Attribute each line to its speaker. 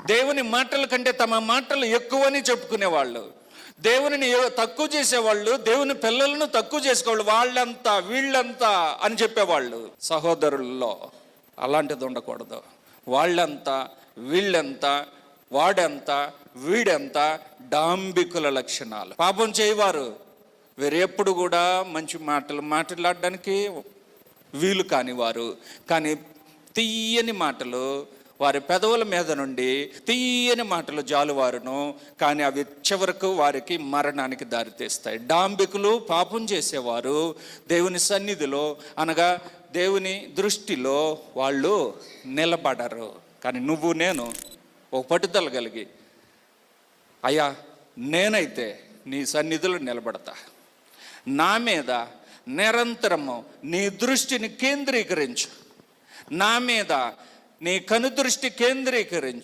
Speaker 1: దేవుని మాటల కంటే తమ మాటలు ఎక్కువని చెప్పుకునేవాళ్ళు, దేవునిని తక్కువ చేసేవాళ్ళు, దేవుని పిల్లలను తక్కువ చేసేవాళ్ళు, వాళ్ళంతా వీళ్ళంతా అని చెప్పేవాళ్ళు. సహోదరుల్లో అలాంటిది ఉండకూడదు. వాళ్ళంతా వీళ్ళంతా, వాడంతా వీడంతా డాంబికుల లక్షణాలు. పాపం చేయవారు వీరెప్పుడు కూడా మంచి మాటలు మాట్లాడడానికి వీలు కానివారు, కానీ తీయని మాటలు వారి పెదవుల మీద నుండి తీయని మాటలు జాలువారును, కానీ అవి చివరకు వారికి మరణానికి దారితీస్తాయి. డాంబికులు, పాపం చేసేవారు దేవుని సన్నిధిలో అనగా దేవుని దృష్టిలో వాళ్ళు నిలబడరు. కానీ నువ్వు నేను ఒక పట్టుదల కలిగి, అయ్యా నేనైతే నీ సన్నిధిలో నిలబడతా, నా మీద నిరంతరము నీ దృష్టిని కేంద్రీకరించు, నా మీద నీ కనుదృష్టి కేంద్రీకరించు.